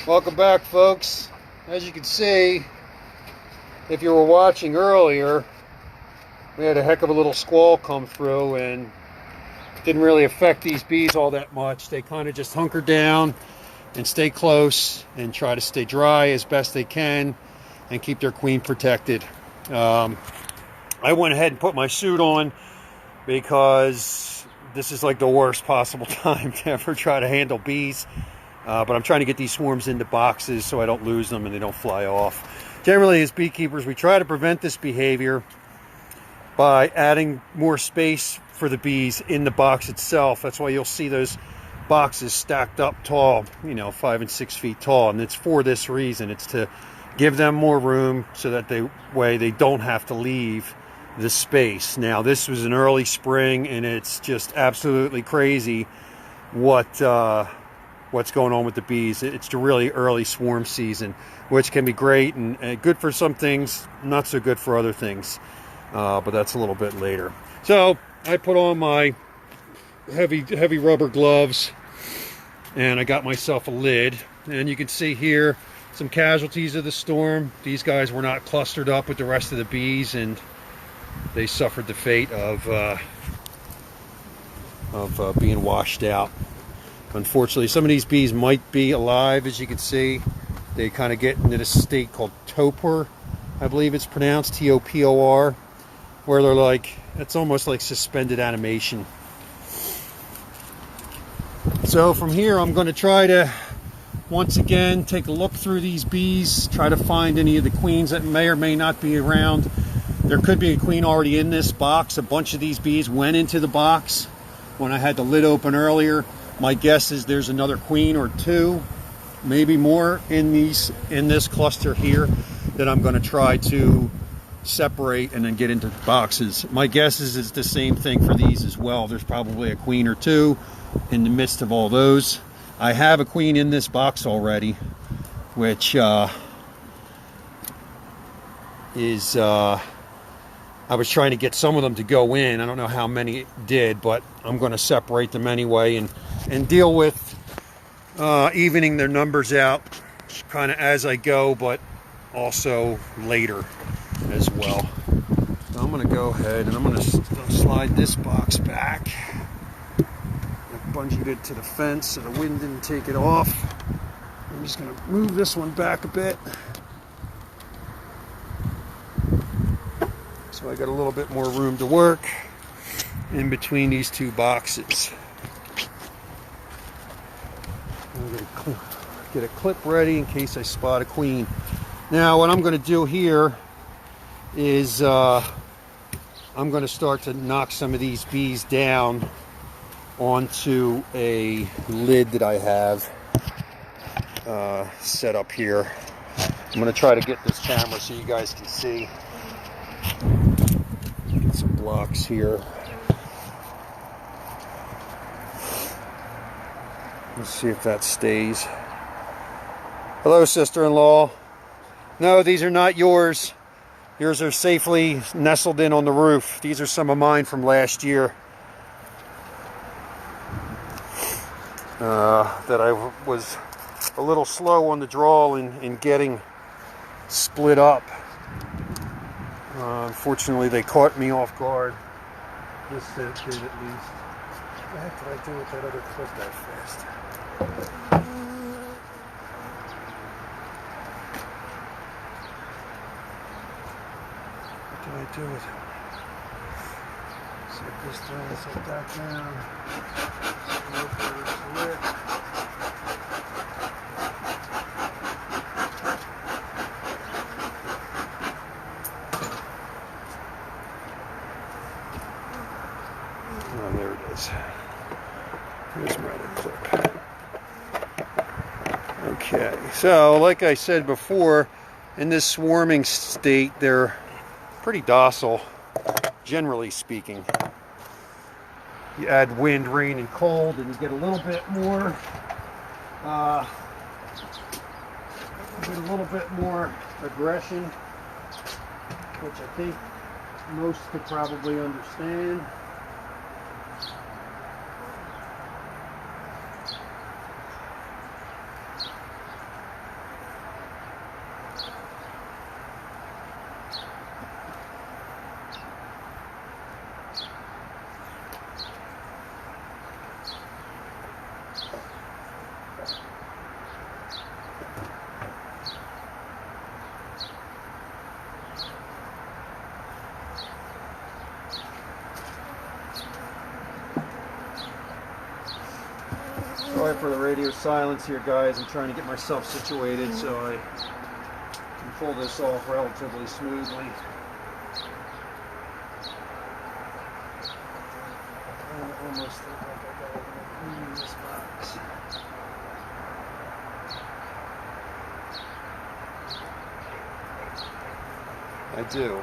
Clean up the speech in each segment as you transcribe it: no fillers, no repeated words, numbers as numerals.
Welcome back, folks. As you can see, if you were watching earlier, we had a heck of a little squall come through and didn't really affect these bees all that much. They kind of just hunker down and stay close and try to stay dry as best they can and keep their queen protected. I went ahead and put my suit on because this is like the worst possible time to ever try to handle bees. But I'm trying to get these swarms into boxes so I don't lose them and they don't fly off. Generally, as beekeepers, we try to prevent this behavior by adding more space for the bees in the box itself. That's why you'll see those boxes stacked up tall, 5 and 6 feet tall. And it's for this reason. It's to give them more room so that they don't have to leave the space. Now, this was an early spring and it's just absolutely crazy what's going on with the bees. It's the really early swarm season, which can be great and good for some things, not so good for other things. But that's a little bit later. So I put on my heavy rubber gloves and I got myself a lid. And you can see here some casualties of the storm. These guys were not clustered up with the rest of the bees and they suffered the fate of being washed out. Unfortunately, some of these bees might be alive, as you can see. They kind of get into this state called torpor, I believe it's pronounced, T-O-P-O-R, where they're like, it's almost like suspended animation. So from here, I'm going to try to, once again, take a look through these bees, try to find any of the queens that may or may not be around. There could be a queen already in this box. A bunch of these bees went into the box when I had the lid open earlier. My guess is there's another queen or two, maybe more in this cluster here that I'm going to try to separate and then get into boxes. My guess is it's the same thing for these as well. There's probably a queen or two in the midst of all those. I have a queen in this box already, which is I was trying to get some of them to go in. I don't know how many did, but I'm going to separate them anyway and deal with evening their numbers out kind of as I go, but also later as well. So I'm going to go ahead and I'm going to slide this box back. I bungeed it to the fence so the wind didn't take it off. I'm just going to move this one back a bit. So I got a little bit more room to work in between these two boxes. I'm going to get a clip ready in case I spot a queen. Now what I'm going to do here is I'm going to start to knock some of these bees down onto a lid that I have set up here. I'm going to try to get this camera so you guys can see. Get some blocks here. Let's see if that stays. Hello, sister-in-law. No, these are not yours. Yours are safely nestled in on the roof. These are some of mine from last year that I was a little slow on the draw in getting split up. Unfortunately, they caught me off guard. This did at least. What the heck did I do with that other clip that fast? What did I do with it? Set this down, set that down. Oh, there it is. Here's my other clip. Okay, so like I said before, in this swarming state, they're pretty docile, generally speaking. You add wind, rain, and cold, and you get a little bit more, aggression, which I think most could probably understand. for the radio silence here, guys. I'm trying to get myself situated so I can pull this off relatively smoothly. I almost think like I got a clean this box. I do.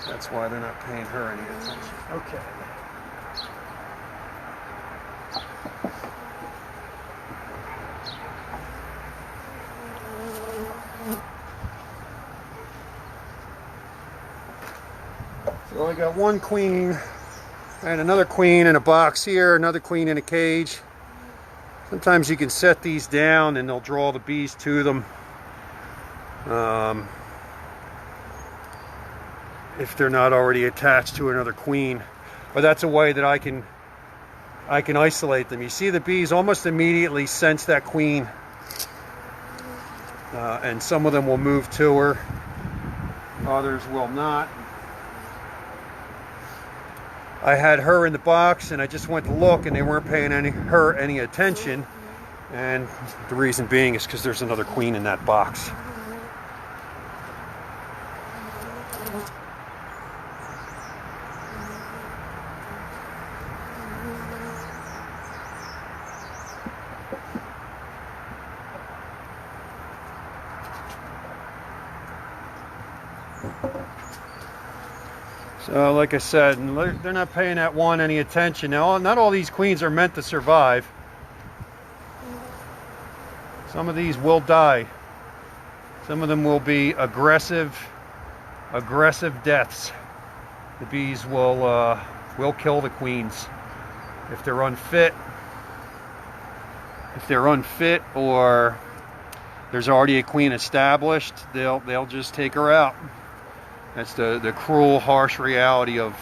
That's why they're not paying her any attention. Okay. So I got one queen and another queen in a box here, another queen in a cage. Sometimes you can set these down and they'll draw the bees to them. If they're not already attached to another queen. But that's a way that I can isolate them. You see the bees almost immediately sense that queen. And some of them will move to her. Others will not. I had her in the box and I just went to look and they weren't paying her any attention. And the reason being is because there's another queen in that box. So like I said, they're not paying that one any attention. Now, not all these queens are meant to survive. Some of these will die. Some of them will be aggressive deaths. The bees will kill the queens if they're unfit. If they're unfit or there's already a queen established, they'll just take her out. That's the cruel, harsh reality of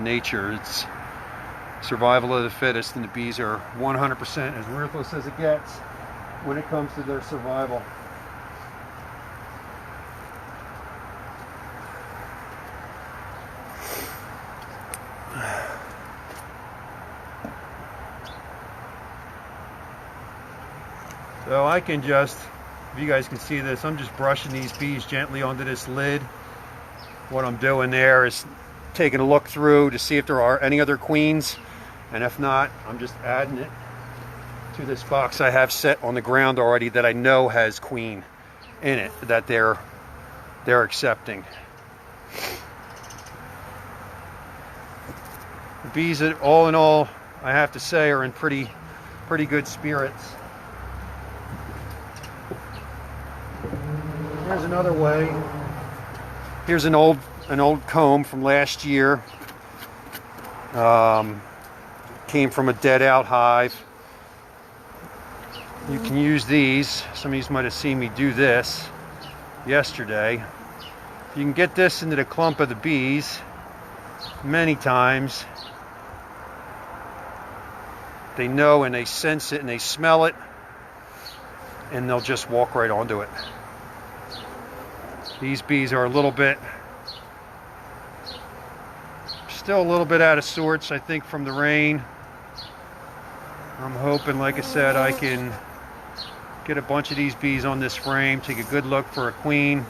nature. It's survival of the fittest, and the bees are 100% as ruthless as it gets when it comes to their survival. So I can just, if you guys can see this, I'm just brushing these bees gently onto this lid. What I'm doing there is taking a look through to see if there are any other queens, and if not, I'm just adding it to this box I have set on the ground already that I know has queen in it, that they're accepting. The bees, all in all, I have to say, are in pretty good spirits. Here's another way. Here's an old comb from last year. Came from a dead out hive. You can use these. Some of you might have seen me do this yesterday. You can get this into the clump of the bees many times. They know and they sense it and they smell it, and they'll just walk right onto it. These bees are still a little bit out of sorts, I think, from the rain. I'm hoping, like I said, I can get a bunch of these bees on this frame, take a good look for a queen,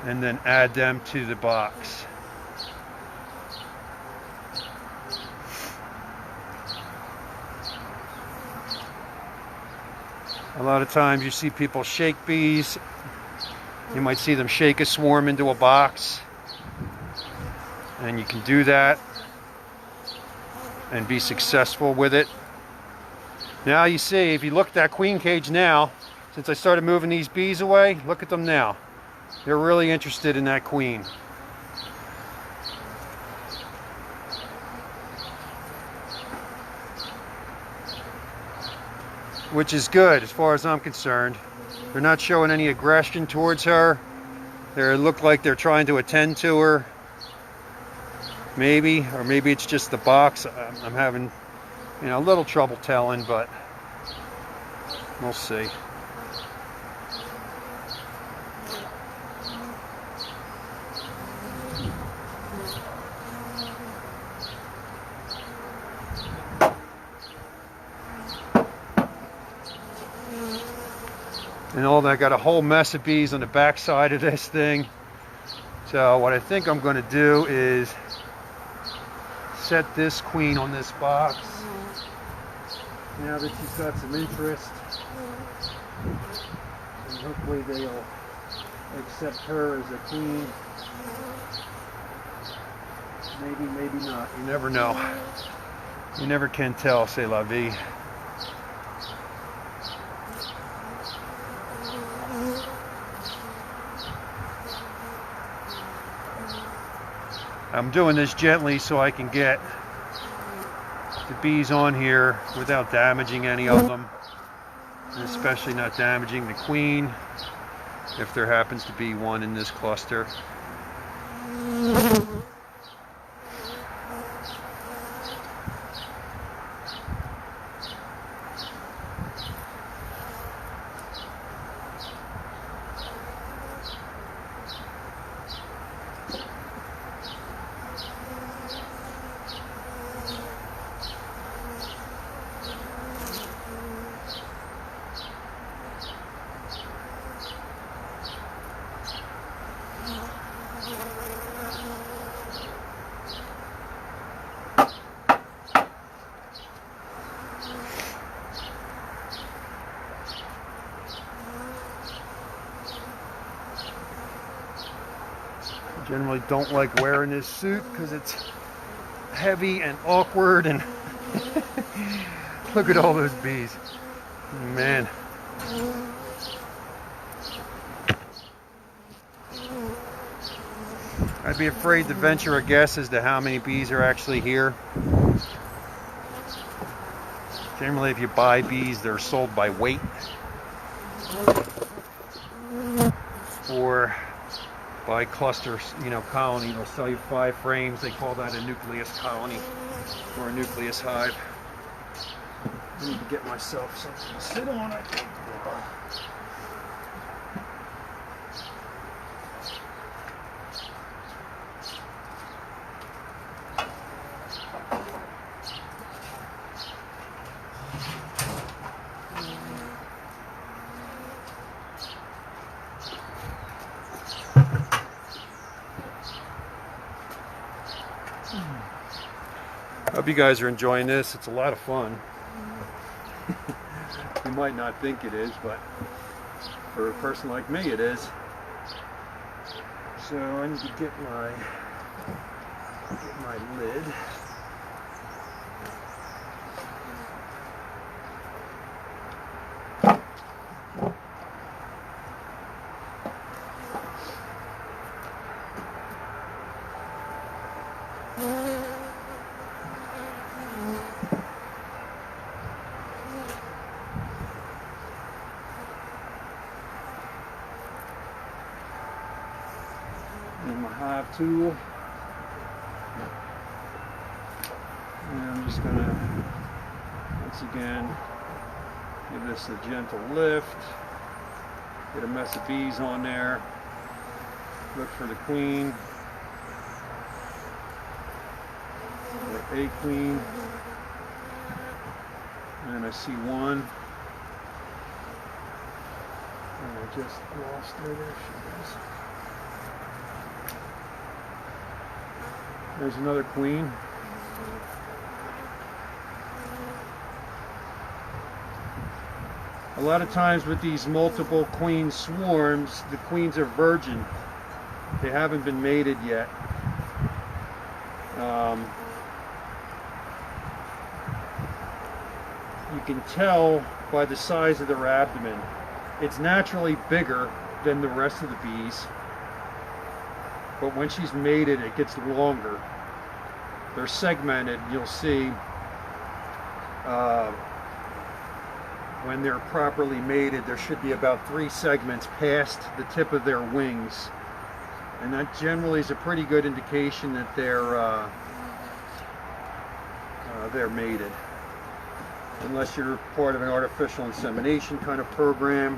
and then add them to the box. A lot of times you see people shake bees. You might see them shake a swarm into a box. And you can do that and be successful with it. Now you see, if you look at that queen cage now, since I started moving these bees away, look at them now. They're really interested in that queen. Which is good as far as I'm concerned. They're not showing any aggression towards her. They look like they're trying to attend to her. Maybe, or maybe it's just the box. I'm having, a little trouble telling, but we'll see. And all that, got a whole mess of bees on the back side of this thing. So what I think I'm going to do is set this queen on this box. Now that she's got some interest, and hopefully they'll accept her as a queen. Maybe, maybe not. You never know. You never can tell, c'est la vie. I'm doing this gently so I can get the bees on here without damaging any of them, and especially not damaging the queen if there happens to be one in this cluster. Generally don't like wearing this suit because it's heavy and awkward, and look at all those bees, man. I'd be afraid to venture a guess as to how many bees are actually here. Generally, if you buy bees, they're sold by weight or by cluster, colony. They'll sell you 5 frames. They call that a nucleus colony or a nucleus hive. I need to get myself something to sit on, I think. Hope you guys are enjoying this. It's a lot of fun. You might not think it is, but for a person like me it is. So I need to get my lid. And my hive tool, and I'm just going to once again give this a gentle lift, get a mess of bees on there, look for the queen or a queen, and I see one, and I just lost her. There she is. There's another queen. A lot of times with these multiple queen swarms, the queens are virgin. They haven't been mated yet. You can tell by the size of their abdomen. It's naturally bigger than the rest of the bees. But when she's mated, it gets longer. They're segmented. You'll see when they're properly mated, there should be about 3 segments past the tip of their wings. And that generally is a pretty good indication that they're mated. Unless you're part of an artificial insemination kind of program,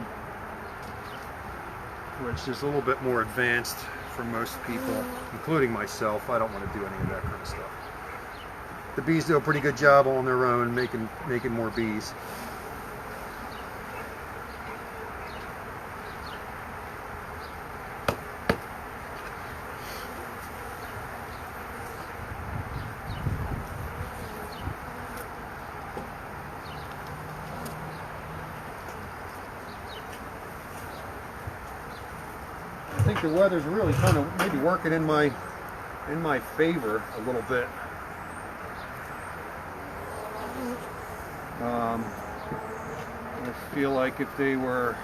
which is a little bit more advanced for most people, including myself. I don't want to do any of that kind of stuff. The bees do a pretty good job on their own making more bees. think the weather's really kind of maybe working in my favor a little bit. I feel like if it were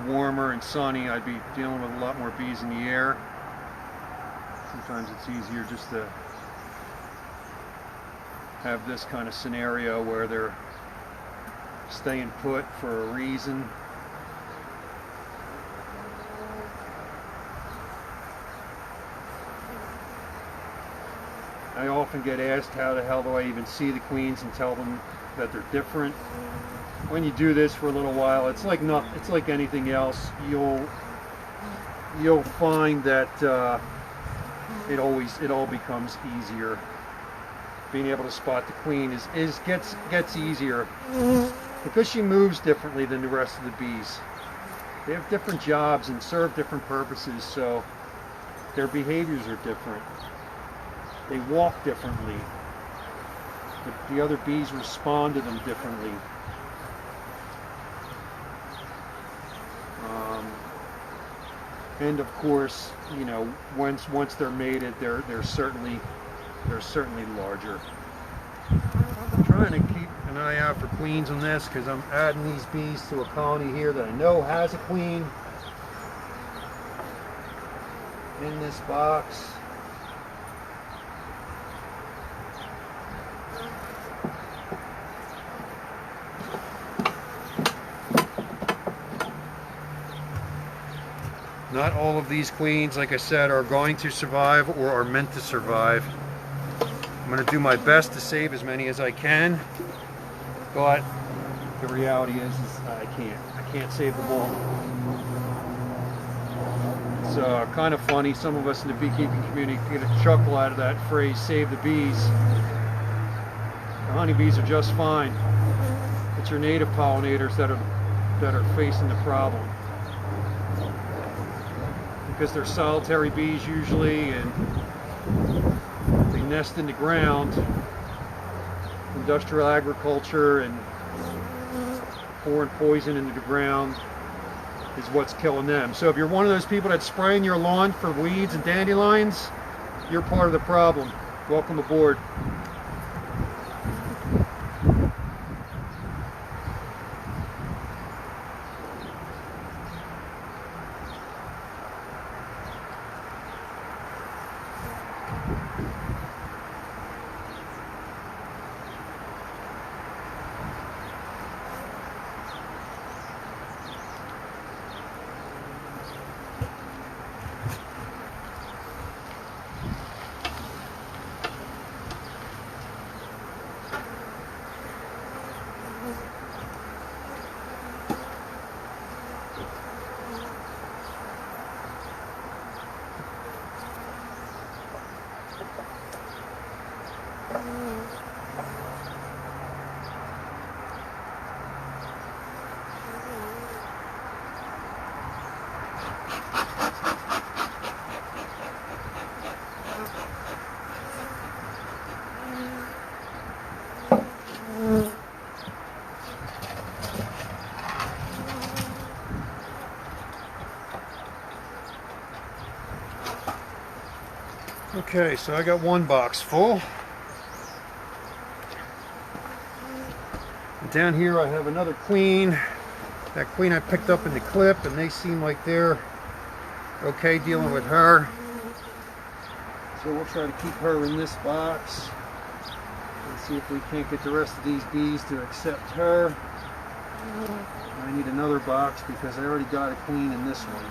warmer and sunny, I'd be dealing with a lot more bees in the air. Sometimes it's easier just to have this kind of scenario where they're staying put for a reason. I often get asked, how the hell do I even see the queens and tell them that they're different? When you do this for a little while, it's like anything else. You'll find that it all becomes easier. Being able to spot the queen gets easier because she moves differently than the rest of the bees. They have different jobs and serve different purposes, so their behaviors are different. They walk differently. The other bees respond to them differently. And of course, you know, once they're mated, they're certainly larger. I'm trying to keep an eye out for queens on this because I'm adding these bees to a colony here that I know has a queen in this box. Not all of these queens, like I said, are going to survive or are meant to survive. I'm going to do my best to save as many as I can, but the reality is I can't save them all. It's kind of funny. Some of us in the beekeeping community get a chuckle out of that phrase, "save the bees." The honeybees are just fine. It's your native pollinators that are facing the problem. Because they're solitary bees usually, and they nest in the ground. Industrial agriculture and pouring poison into the ground is what's killing them. So if you're one of those people that's spraying your lawn for weeds and dandelions, you're part of the problem. Welcome aboard. Okay, so I got one box full. And down here I have another queen. That queen I picked up in the clip, and they seem like they're okay dealing with her. So we'll try to keep her in this box and see if we can't get the rest of these bees to accept her. I need another box because I already got a queen in this one.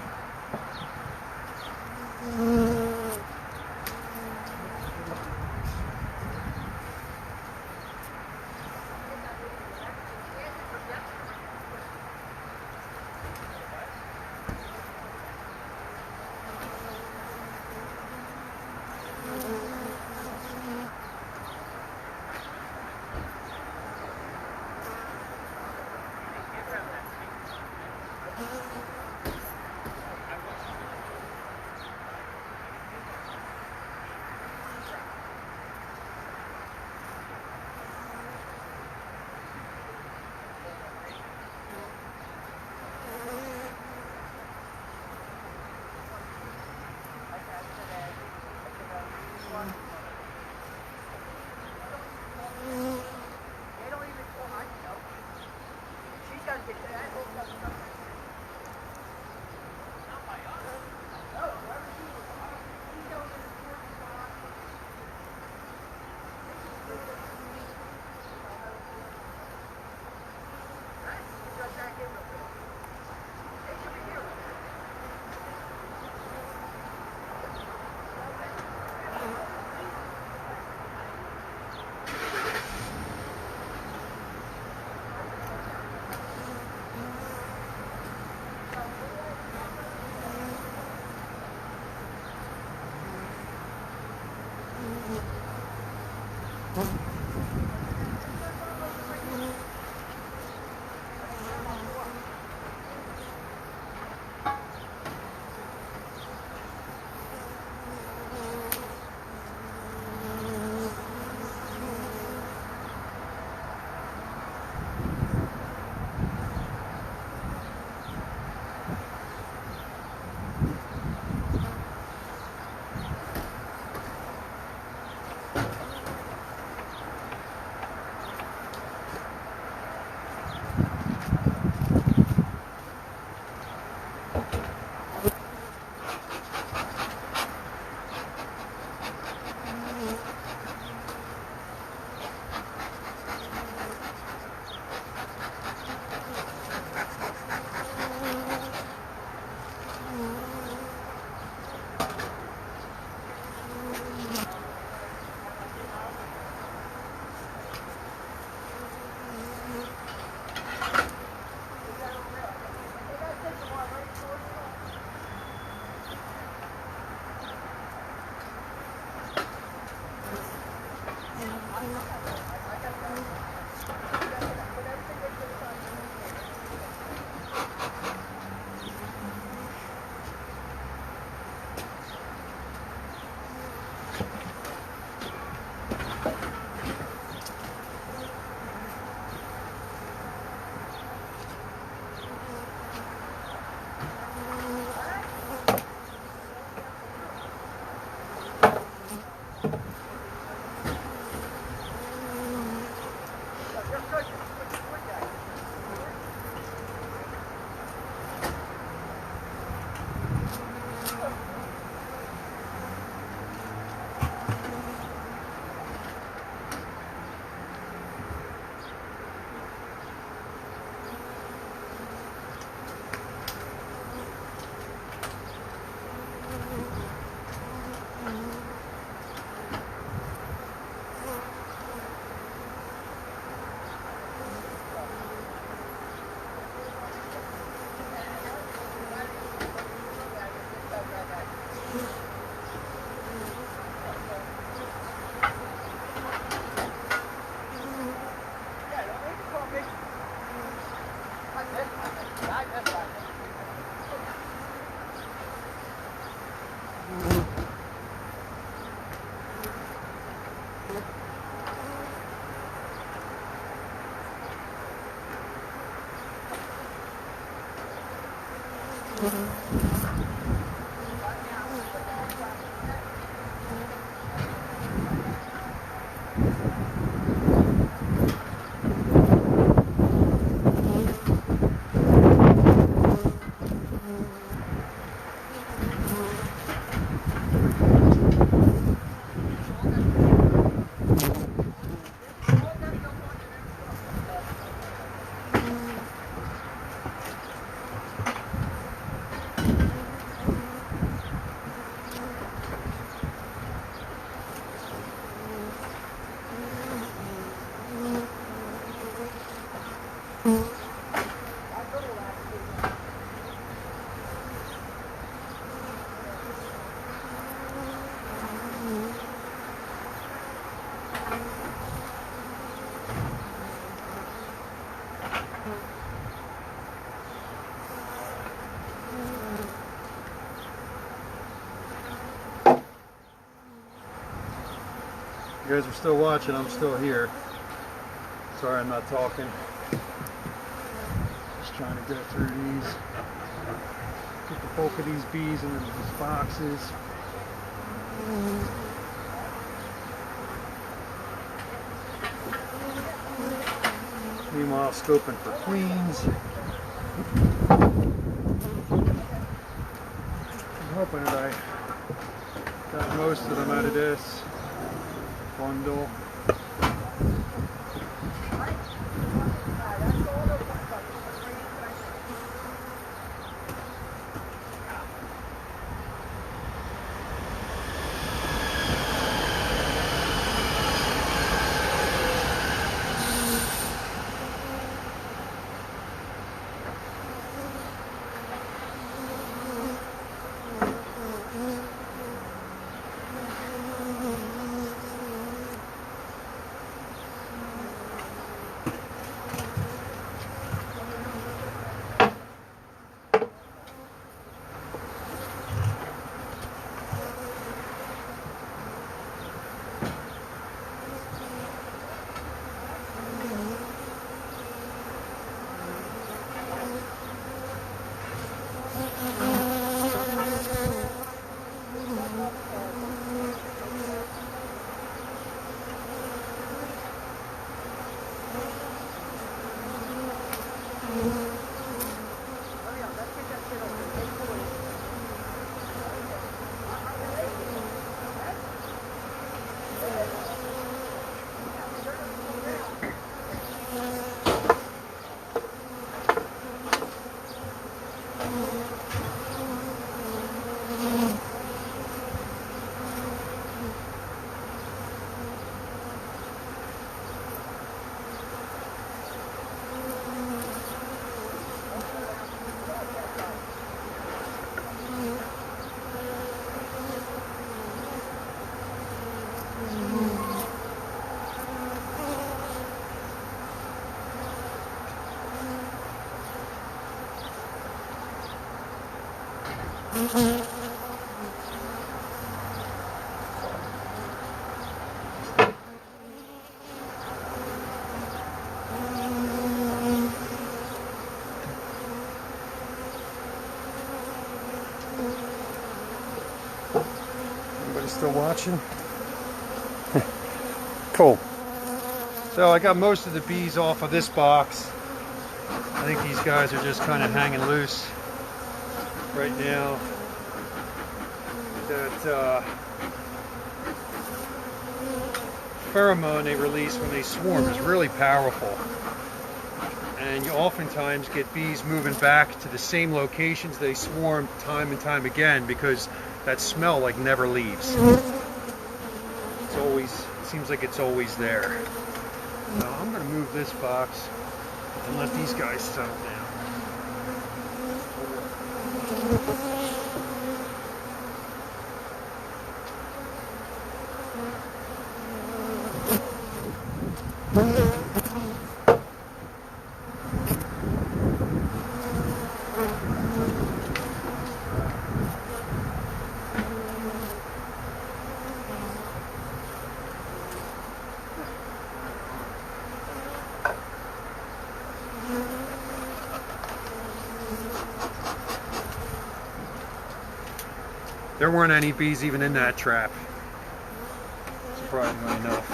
You guys are still watching, I'm still here. Sorry I'm not talking. Just trying to go through these. Get the bulk of these bees into these boxes. Meanwhile, Meanwhile, scoping for queens. I'm hoping that I got most of them out of this bundle. Anybody still watching? Cool. So I got most of the bees off of this box. I think these guys are just kind of hanging loose right now. That pheromone they release when they swarm is really powerful. And you oftentimes get bees moving back to the same locations they swarmed time and time again because that smell like never leaves. It's always, it seems like it's always there. Now I'm going to move this box and let these guys settle down. There weren't any bees even in that trap, surprisingly enough.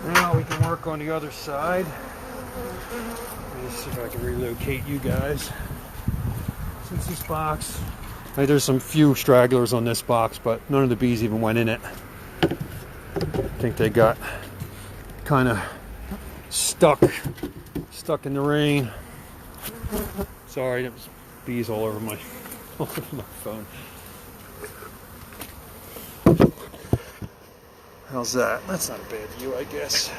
Now we can work on the other side. Let me see if I can relocate you guys. Since this box, there's some few stragglers on this box, but none of the bees even went in it. I think they got kind of stuck in the rain. Sorry, there was bees all over my phone. How's that? That's not a bad view, I guess.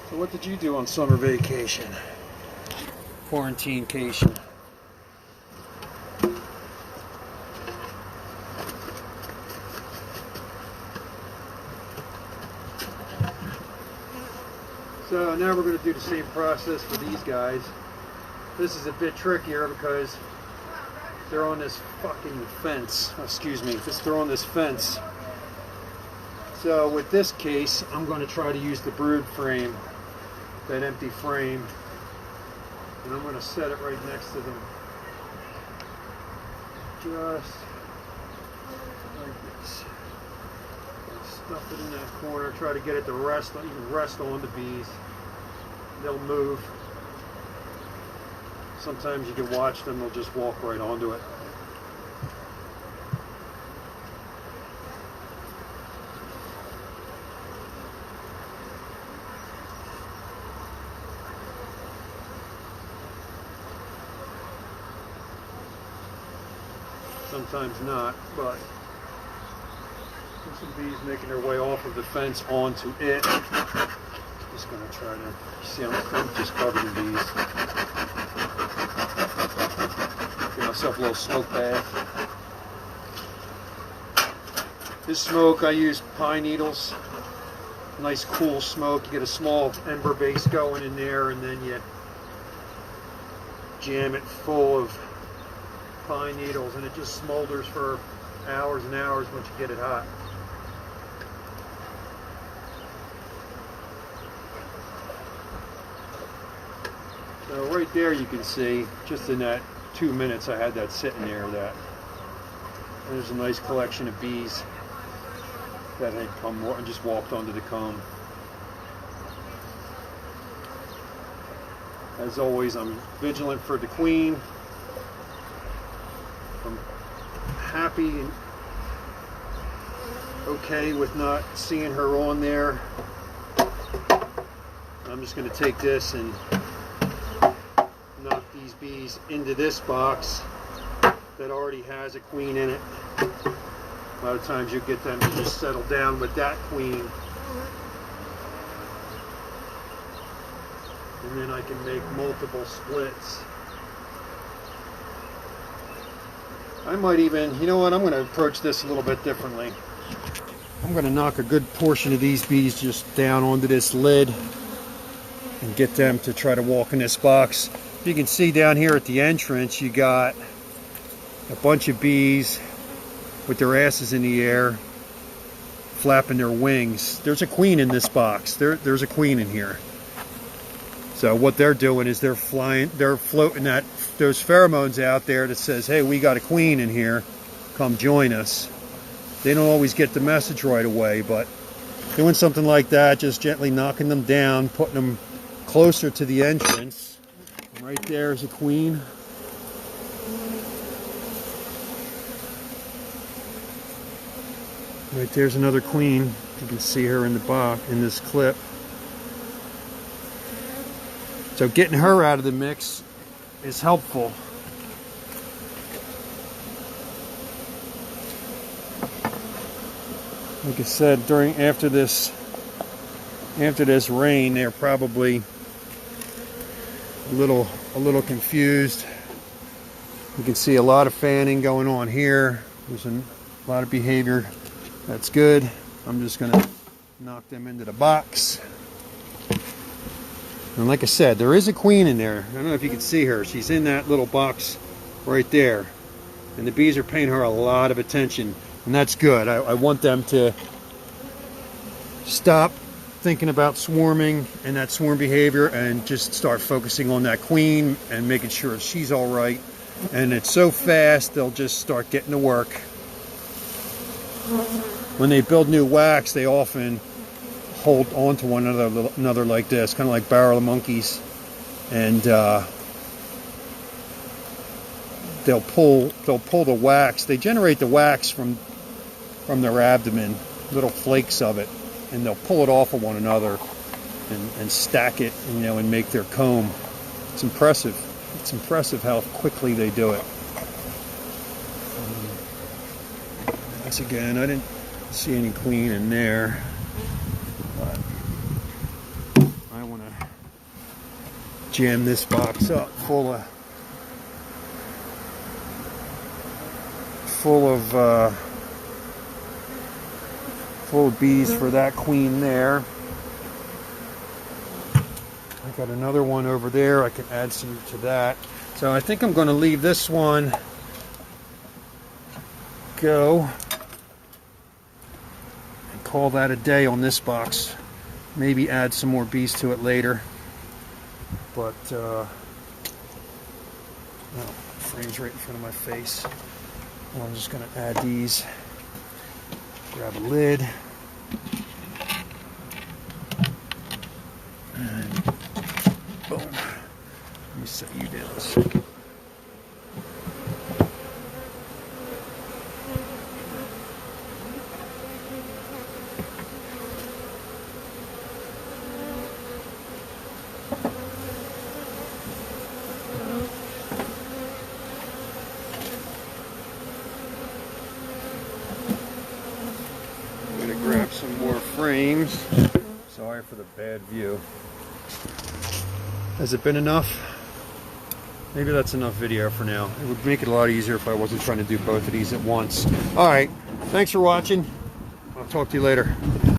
So what did you do on summer vacation? Quarantine-cation. So now we're going to do the same process for these guys. This is a bit trickier because they're on this fucking fence. Excuse me. They're on this fence. So with this case, I'm going to try to use the brood frame, that empty frame, and I'm going to set it right next to them. Just like this. Stuff it in that corner, try to get it to rest, even rest on the bees. They'll move. Sometimes you can watch them, they'll just walk right onto it. Sometimes not, but some bees making their way off of the fence onto it. Just going to try to see I'm just covered in bees. Give myself a little smoke bath. This smoke, I use pine needles. Nice cool smoke. You get a small ember base going in there, and then you jam it full of pine needles, and it just smolders for hours and hours once you get it hot. So right there you can see, just in that 2 minutes I had that sitting there, that there's a nice collection of bees that had come and just walked onto the comb. As always, I'm vigilant for the queen. I'm happy and okay with not seeing her on there. I'm just going to take this and knock these bees into this box that already has a queen in it. A lot of times you get them to just settle down with that queen, and then I can make multiple splits. I might even, you know what, I'm going to approach this a little bit differently. I'm going to knock a good portion of these bees just down onto this lid and get them to try to walk in this box. You can see down here at the entrance you got a bunch of bees with their asses in the air flapping their wings. There's a queen in this box. There's a queen in here. So what they're doing is they're floating those pheromones out there that says, hey, we got a queen in here, come join us. They don't always get the message right away, but doing something like that, just gently knocking them down, putting them closer to the entrance. Right there is a queen. Right there's another queen. You can see her in the box in this clip. So getting her out of the mix is helpful. Like I said, after this rain, they're probably a little confused. You can see a lot of fanning going on here. There's a lot of behavior. That's good. I'm just going to knock them into the box. And like I said, there is a queen in there. I don't know if you can see her. She's in that little box right there. And the bees are paying her a lot of attention. And that's good. I want them to stop thinking about swarming and that swarm behavior and just start focusing on that queen and making sure she's all right. And it's so fast, they'll just start getting to work. When they build new wax, they often hold on to one another like this, kind of like barrel of monkeys, and they'll pull the wax. They generate the wax from their abdomen, little flakes of it, and they'll pull it off of one another and stack it, and make their comb. It's impressive. It's impressive how quickly they do it. Once again, I didn't see any queen in there, but I want to jam this box up full of bees for that queen there. I got another one over there. I can add some to that. So I think I'm going to leave this one go and call that a day on this box. Maybe add some more bees to it later. But, oh, frame's right in front of my face. And I'm just going to add these. Grab a lid. And boom. Let me set you down a second. Grab some more frames. Sorry for the bad view. Has it been enough? Maybe that's enough video for now. It would make it a lot easier if I wasn't trying to do both of these at once. Alright, thanks for watching. I'll talk to you later.